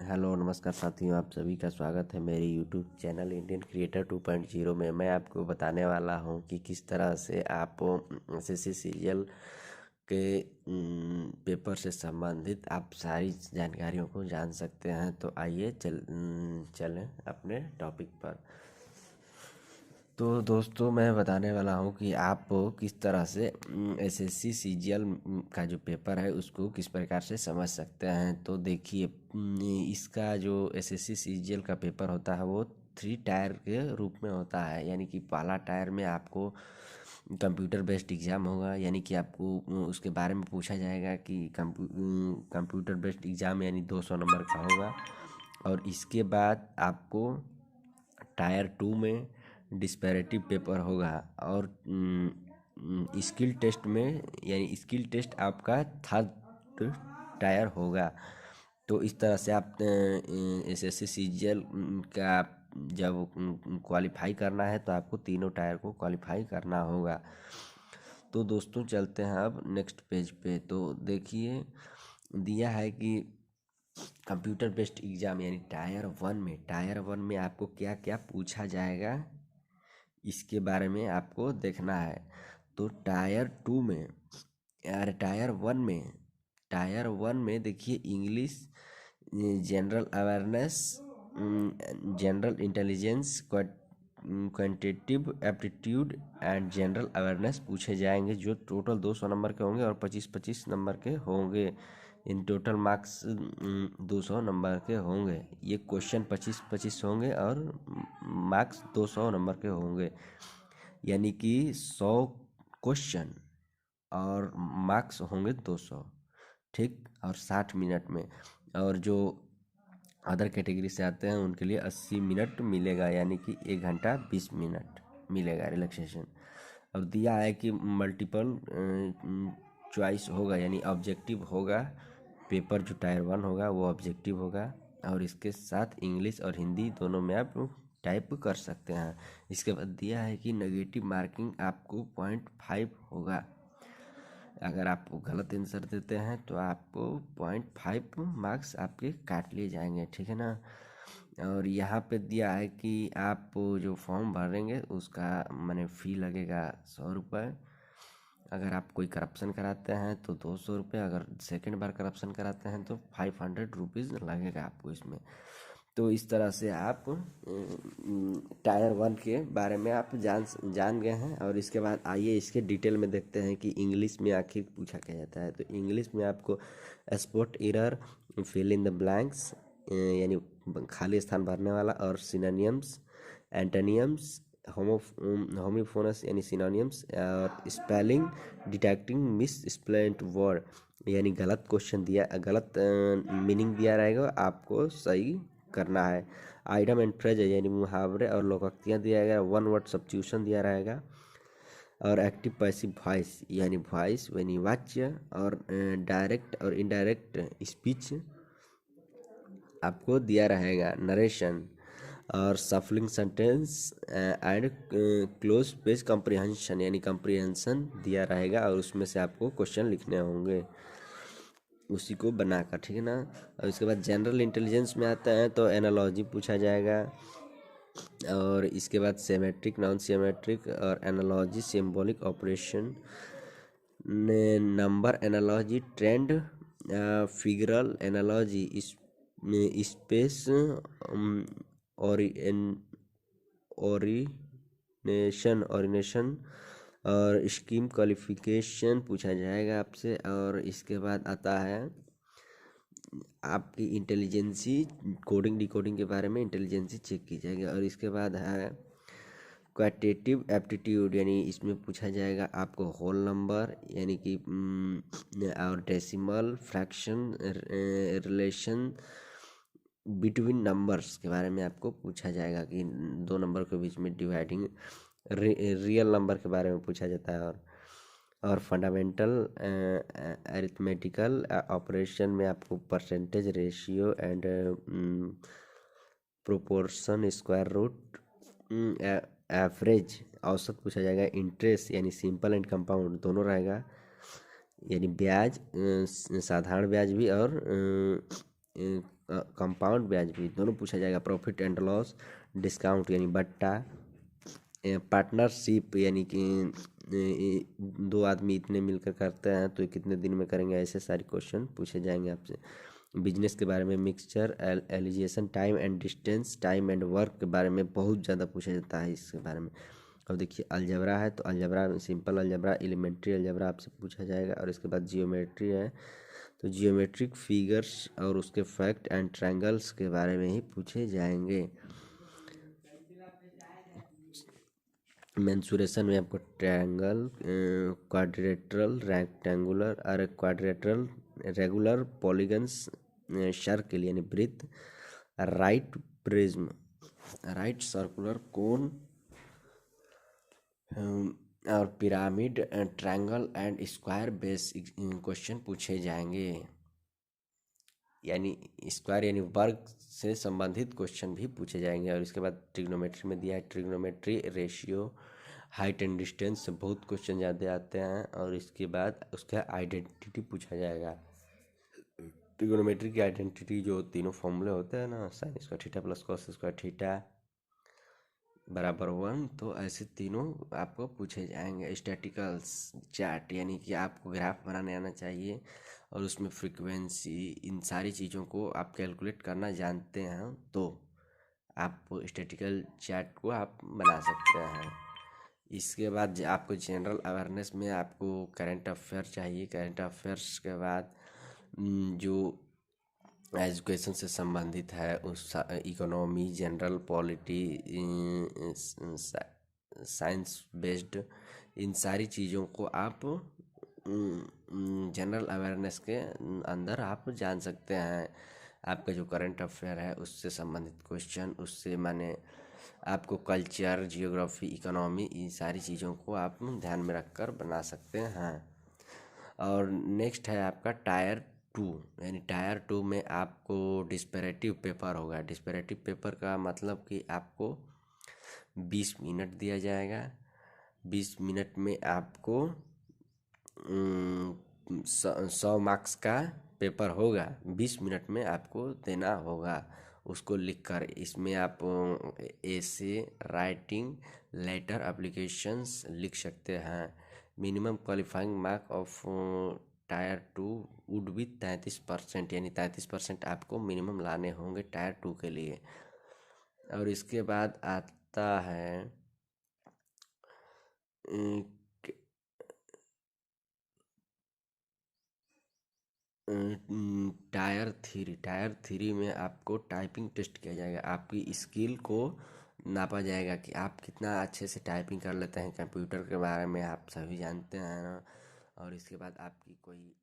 Hello नमस्कार साथियों, आप सभी का स्वागत है मेरे यूट्यूब चैनल इंडियन क्रिएटर 2.0 में। मैं आपको बताने वाला हूं कि किस तरह से आप एसएससी सीजीएल के पेपर से संबंधित आप सारी जानकारियों को जान सकते हैं। तो आइए चलें अपने टॉपिक पर। तो दोस्तों, मैं बताने वाला हूँ कि आप किस तरह से एसएससी सीजीएल का जो पेपर है उसको किस प्रकार से समझ सकते हैं। तो देखिए, इसका जो एसएससी सीजीएल का पेपर होता है वो 3 टायर के रूप में होता है। यानी कि पहला टायर में आपको कंप्यूटर बेस्ड एग्ज़ाम होगा, यानी कि आपको उसके बारे में पूछा जाएगा कि कंप्यूटर बेस्ड एग्ज़ाम यानी 200 नंबर का होगा। और इसके बाद आपको टायर 2 में डिस्पैरेटिव पेपर होगा। और स्किल टेस्ट में यानी स्किल टेस्ट आपका थर्ड टायर होगा। तो इस तरह से आप एसएससी सीजीएल का जब क्वालिफाई करना है तो आपको तीनों टायर को क्वालिफाई करना होगा। तो दोस्तों, चलते हैं अब नेक्स्ट पेज पे। तो देखिए, दिया है कि कंप्यूटर बेस्ड एग्ज़ाम यानी टायर 1 में आपको क्या क्या पूछा जाएगा, इसके बारे में आपको देखना है। तो टायर 1 में देखिए, English, general awareness, general intelligence, quantitative aptitude and general awareness पूछे जाएंगे, जो टोटल 200 नंबर के होंगे और 25-25 नंबर के होंगे। इन टोटल मार्क्स 200 नंबर के होंगे। ये क्वेश्चन 25-25 होंगे और मार्क्स 200 नंबर के होंगे। यानी कि 100 क्वेश्चन और मार्क्स होंगे 200, ठीक। और 60 मिनट में। और जो अदर कैटेगरी से आते हैं उनके लिए 80 मिनट मिलेगा, यानी कि 1 घंटा 20 मिनट मिलेगा रिलैक्सेशन। और दिया है कि मल्टीपल चॉइस होगा, यानी ऑब्जेक्टिव होगा। पेपर जो टायर 1 होगा वो ऑब्जेक्टिव होगा। और इसके साथ इंग्लिश और हिंदी दोनों में आप टाइप कर सकते हैं। इसके बाद दिया है कि नेगेटिव मार्किंग आपको 0.5 होगा। अगर आप गलत आंसर देते हैं तो आपको 0.5 मार्क्स आपके काट लिए जाएंगे, ठीक है ना। और यहाँ पे दिया है कि आप जो फॉर्म भरेंगे उसका माने फ़ी लगेगा 100 रुपये। अगर आप कोई करप्शन कराते हैं तो 200 रुपये, अगर सेकंड बार करप्शन कराते हैं तो 500 रुपीज़ लगेगा आपको इसमें। तो इस तरह से आप टायर 1 के बारे में आप जान गए हैं। और इसके बाद आइए इसके डिटेल में देखते हैं कि इंग्लिश में आखिर पूछा क्या जाता है। तो इंग्लिश में आपको spot error, fill in the blanks यानी खाली स्थान भरने वाला, और सिनोनिम्स, एंटोनियम्स, होमोफोनस यानी सिनोनिम्स, और spelling detecting miss spelled word यानी गलत क्वेश्चन दिया, गलत मीनिंग दिया रहेगा, आपको सही करना है। आइटम एंड फ्रेज यानी मुहावरे और लोकोक्तियाँ दिया गया। 1 वर्ड सब्स्टिट्यूशन दिया रहेगा। और एक्टिव पैसिव वॉइस यानी वॉइस यानी वाच्य, और डायरेक्ट और इनडायरेक्ट स्पीच आपको दिया रहेगा। नरेशन और सफलिंग sentence and close page comprehension यानी कॉम्प्रिहेंशन दिया रहेगा, और उसमें से आपको क्वेश्चन लिखने होंगे उसी को बनाकर, ठीक है ना। और इसके बाद जनरल इंटेलिजेंस में आता है तो एनालॉजी पूछा जाएगा। और इसके बाद सिमेट्रिक, नॉन सिमेट्रिक और analogy, symbolic operation, number analogy, trend, figural analogy, space orientation और स्कीम क्वालिफिकेशन पूछा जाएगा आपसे। और इसके बाद आता है आपकी इंटेलिजेंसी, कोडिंग डिकोडिंग के बारे में इंटेलिजेंसी चेक की जाएगी। और इसके बाद है क्वांटिटेटिव एप्टीट्यूड, यानी इसमें पूछा जाएगा आपको होल नंबर यानी कि और decimal, fraction, relation between numbers के बारे में आपको पूछा जाएगा कि 2 नंबर के बीच में डिवाइडिंग, रियल नंबर के बारे में पूछा जाता है। और फंडामेंटल अरिथमेटिकल ऑपरेशन में आपको percentage, ratio and proportion, square root, average, औसत पूछा जाएगा। इंटरेस्ट यानी सिंपल एंड कंपाउंड दोनों रहेगा, यानी ब्याज, साधारण ब्याज भी और कंपाउंड ब्याज भी दोनों पूछा जाएगा। प्रॉफिट एंड लॉस, डिस्काउंट यानी बट्टा, पार्टनरशिप यानी कि दो आदमी इतने मिलकर करते हैं तो कितने दिन में करेंगे, ऐसे सारे क्वेश्चन पूछे जाएंगे आपसे। बिजनेस के बारे में, mixture, alligation, time and distance, time and work के बारे में बहुत ज़्यादा पूछा जाता है इसके बारे में। अब देखिए अलजबरा है तो अलजबरा में सिंपल अलजबरा, एलिमेंट्री अलजबरा आपसे पूछा जाएगा। और इसके बाद जियोमेट्री है तो जियोमेट्रिक फिगर्स और उसके फैक्ट एंड ट्रायंगल्स के बारे में ही पूछे जाएंगे। मेंसुरेशन में आपको ट्रायंगल, क्वाड्रिलेटरल, रेक्टेंगुलर और क्वाड्रिलेटरल, रेगुलर, पॉलीगन्स, सर्कल यानी वृत्त, right prism, right circular cone और pyramid, triangle and square base question पूछे जाएंगे। यानी स्क्वायर यानी वर्ग से संबंधित क्वेश्चन भी पूछे जाएंगे। और इसके बाद ट्रिग्नोमेट्री में दिया है trigonometry, ratio, height and distance से बहुत क्वेश्चन ज़्यादा आते हैं। और इसके बाद उसका आइडेंटिटी पूछा जाएगा। ट्रिग्नोमेट्री की आइडेंटिटी जो तीनों फॉर्मूले होते हैं ना, sine square theta plus cos square theta बराबर 1, तो ऐसे तीनों आपको पूछे जाएंगे। स्टैटिकल्स चार्ट यानी कि आपको ग्राफ बनाने आना चाहिए और उसमें फ्रीक्वेंसी, इन सारी चीज़ों को आप कैलकुलेट करना जानते हैं तो आप स्टैटिकल चार्ट को आप बना सकते हैं। इसके बाद आपको जनरल अवेयरनेस में आपको करंट अफेयर चाहिए। करंट अफेयर्स के बाद जो एजुकेशन से संबंधित है उस economy, general polity, science based, इन सारी चीज़ों को आप जनरल अवेयरनेस के अंदर आप जान सकते हैं। आपका जो करंट अफेयर है उससे संबंधित क्वेश्चन, उससे माने आपको कल्चर, जियोग्राफी, इकोनॉमी, इन सारी चीज़ों को आप ध्यान में रखकर बना सकते हैं। और नेक्स्ट है आपका टायर 2, यानी टायर 2 में आपको डिस्पेरेटिव पेपर होगा। डिस्पेरेटिव पेपर का मतलब कि आपको 20 मिनट दिया जाएगा। 20 मिनट में आपको 100 मार्क्स का पेपर होगा, 20 मिनट में आपको देना होगा उसको लिखकर। इसमें आप ऐसे, राइटिंग, लेटर, एप्लीकेशंस लिख सकते हैं। Minimum qualifying mark of tyre 2 would be 33%, यानी 33% आपको मिनिमम लाने होंगे टायर 2 के लिए। और इसके बाद आता है टायर 3 में आपको टाइपिंग टेस्ट किया जाएगा। आपकी स्किल को नापा जाएगा कि आप कितना अच्छे से टाइपिंग कर लेते हैं। कंप्यूटर के बारे में आप सभी जानते हैं ना। और इसके बाद आपकी कोई